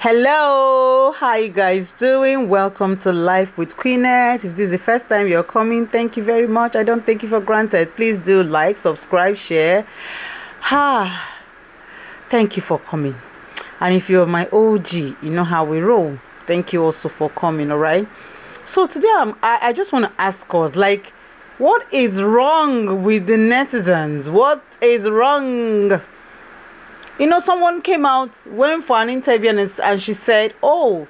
Hello, how you guys doing? Welcome to Life with Queenette. If this is the first time you're coming, thank you very much. I don't take you for granted. Please do like, subscribe, share. Thank you for coming. And if you're my OG, you know how we roll. Thank you also for coming, all right? So today I just want to ask us, like, what is wrong with the netizens? What is wrong? You know, someone came out, went for an interview, and she said, "Oh,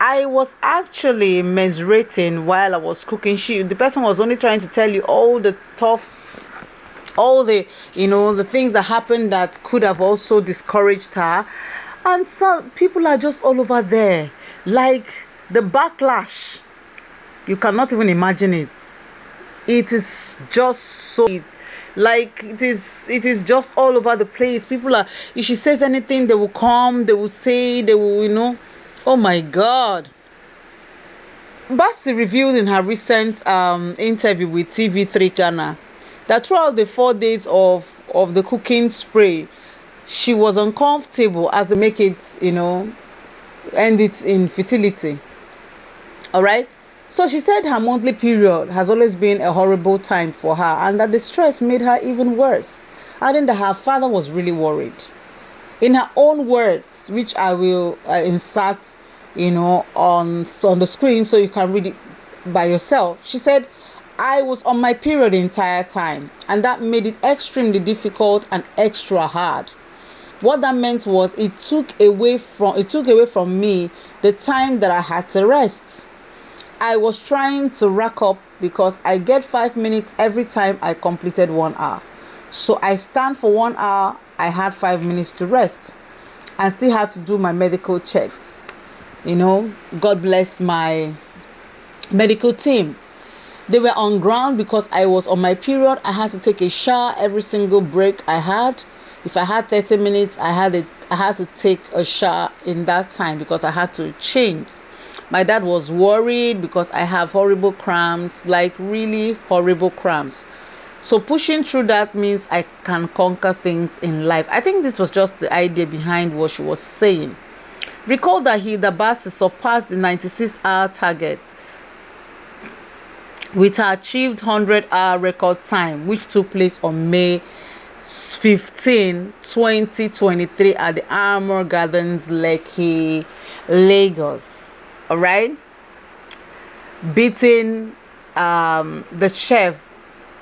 I was actually menstruating while I was cooking." The person was only trying to tell you all the the things that happened that could have also discouraged her. And so people are just all over there, like the backlash. You cannot even imagine it. It is just so it is just all over the place. People are, if she says anything, they will come, they will say, they will, oh my God. Baci revealed in her recent interview with TV3 Ghana that throughout the 4 days of the cooking spree, she was uncomfortable as they make it, end it in fertility. All right. So she said her monthly period has always been a horrible time for her, and that the stress made her even worse, adding that her father was really worried. In her own words, which I will insert, on the screen so you can read it by yourself, she said, "I was on my period the entire time, and that made it extremely difficult and extra hard. What that meant was it took away from me the time that I had to rest. I was trying to rack up because I get 5 minutes every time I completed 1 hour. So I stand for 1 hour, I had 5 minutes to rest, and still had to do my medical checks. God bless my medical team. They were on ground because I was on my period. I had to take a shower every single break I had. If I had 30 minutes, I had to take a shower in that time because I had to change. My dad was worried because I have horrible cramps, like really horrible cramps. So pushing through that means I can conquer things in life." I think this was just the idea behind what she was saying. Recall that Hilda Baci surpassed the 96-hour target with her achieved 100-hour record time, which took place on May 15, 2023 at the Armour Gardens, Lekki, Lagos. All right, beating the chef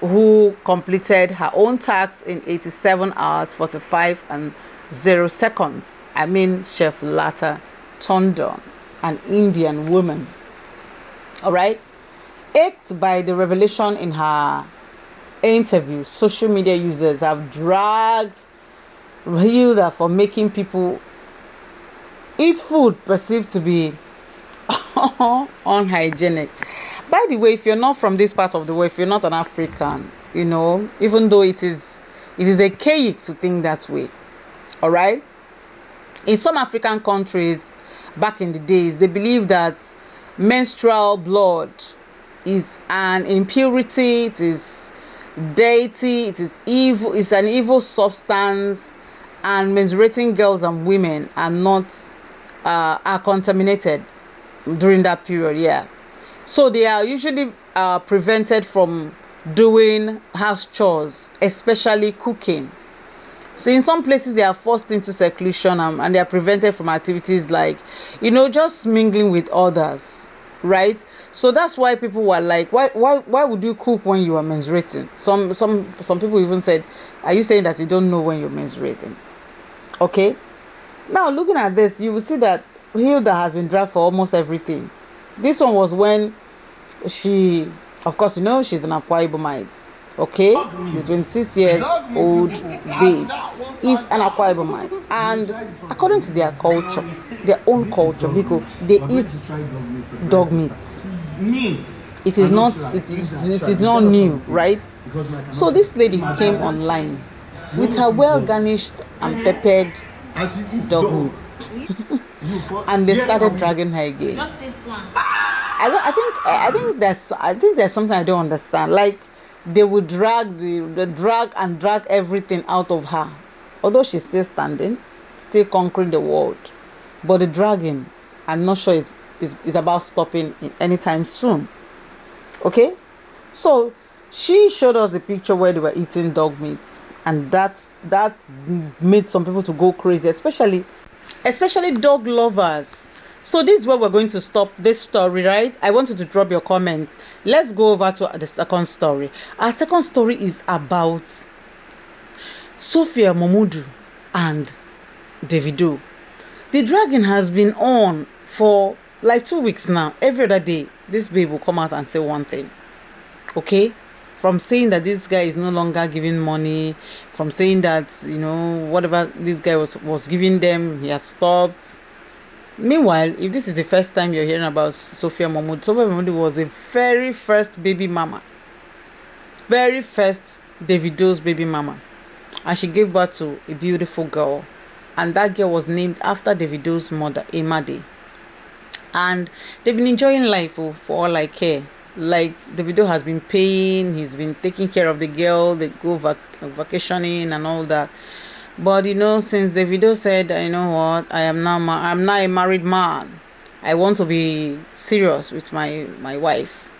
who completed her own task in 87 hours 45 and 0 seconds. I mean, Chef Lata Tondon, an Indian woman. All right, ached by the revelation in her interview, social media users have dragged Hilda for making people eat food perceived to be unhygienic. By the way, if you're not from this part of the world, if you're not an African, even though it is archaic to think that way. All right, in some African countries back in the days, they believe that menstrual blood is an impurity, it is deity, it is evil, it's an evil substance, and menstruating girls and women are contaminated during that period. Yeah, so they are usually prevented from doing house chores, especially cooking. So in some places they are forced into seclusion, and they are prevented from activities like just mingling with others, right? So that's why people were like, why would you cook when you are menstruating? Some people even said, "Are you saying that you don't know when you're menstruating?" Okay, now looking at this, you will see that Hilda has been dragged for almost everything. This one was when she, of course, she's an Akwa Ibomite. Okay, the 26 years old babe is an Akwa Ibomite, and according to their culture, their own culture, because they eat dog meat. It is not new, right? So this lady came online with her well garnished and peppered dog meat. And they started dragging her again. Just this one. I think there's something I don't understand. Like, they would drag everything out of her, although she's still standing, still conquering the world. But the dragging, I'm not sure is about stopping anytime soon. Okay, so she showed us the picture where they were eating dog meat, and that made some people to go crazy, especially dog lovers. So this is where we're going to stop this story, right? I want you to drop your comments. Let's go over to the second story. Our second story is about Sophia, Momodu, and Davido. The dragging has been on for like 2 weeks now. Every other day, this babe will come out and say one thing. Okay? From saying that this guy is no longer giving money, from saying that, whatever this guy was giving them, he has stopped. Meanwhile, if this is the first time you're hearing about Sophia Momodu was the very first baby mama. Very first Davido's baby mama. And she gave birth to a beautiful girl. And that girl was named after Davido's mother, Emade. And they've been enjoying life for all I care. Like, Davido has been paying, he's been taking care of the girl, they go vacationing and all that. But since Davido said, you know what, I'm now a married man, I want to be serious with my wife,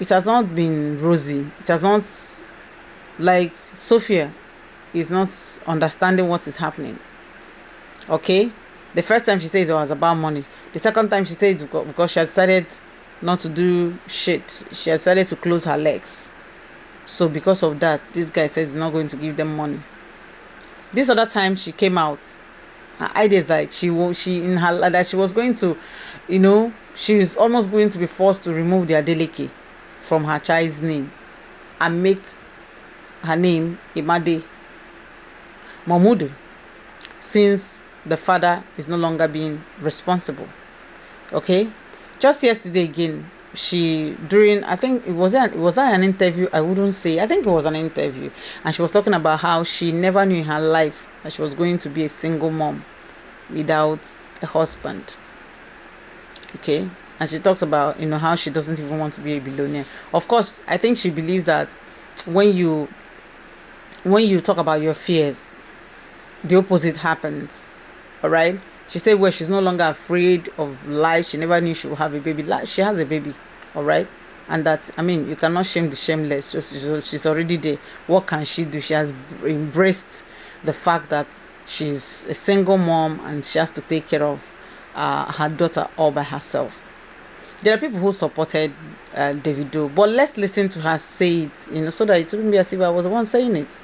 it has not been rosy. It has not, like, Sophia is not understanding what is happening. Okay, the first time she says it was about money. The second time she said it because she had decided not to do shit. She had decided to close her legs. So because of that, this guy says he's not going to give them money. This other time she came out, her idea is like she was going to, she is almost going to be forced to remove the Adeleke from her child's name and make her name Emade Momodu, since the father is no longer being responsible. Okay, just yesterday again, I think it was an interview. I wouldn't say, I think it was an interview, and she was talking about how she never knew in her life that she was going to be a single mom without a husband. Okay, and she talks about how she doesn't even want to be a billionaire. Of course, I think she believes that when you talk about your fears, the opposite happens. All right, she said, well, she's no longer afraid of life. She never knew she would have a baby. She has a baby. All right, and that, you cannot shame the shameless. She's already there. What can she do? She has embraced the fact that she's a single mom and she has to take care of her daughter all by herself. There are people who supported Davido, but let's listen to her say it, so that it wouldn't be as if I was the one saying it.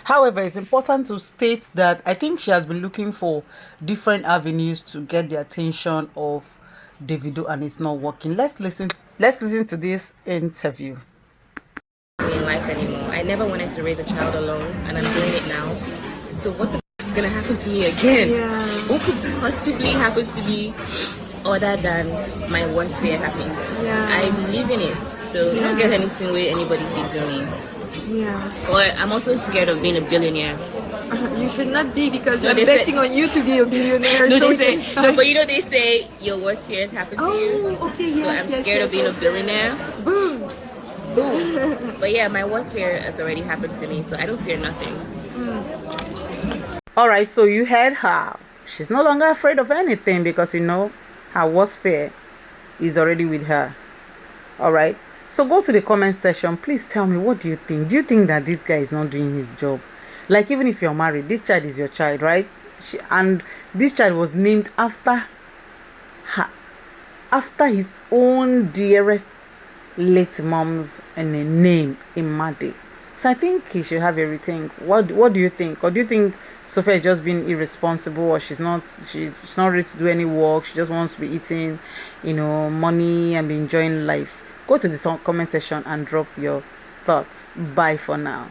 However, it's important to state that I think she has been looking for different avenues to get the attention of Davido, and it's not working. Let's listen to this interview. In life anymore. I never wanted to raise a child alone, and I'm doing it now. So what the f is gonna happen to me again? Yeah. What could possibly happen to me other than my worst fear happens? Yeah. I'm living it, so don't get anything where anybody feeds on me. Yeah. Or I'm also scared of being a billionaire. You should not be, because I'm betting on you to be a billionaire. No, so they say, no, but they say your worst fears happen to you. Oh, okay, yes. So I'm scared of being a billionaire. Boom. Boom. But yeah, my worst fear has already happened to me, so I don't fear nothing. All right, so you heard her. She's no longer afraid of anything because her worst fear is already with her. All right. So go to the comment section. Please tell me, what do you think? Do you think that this guy is not doing his job? Like, even if you're married, this child is your child, right? And this child was named after his own dearest late mom's name, Emade. So I think he should have everything. What do you think? Or do you think Sophia is just being irresponsible, or she's not ready to do any work? She just wants to be eating, money and be enjoying life? Go to the comment section and drop your thoughts. Bye for now.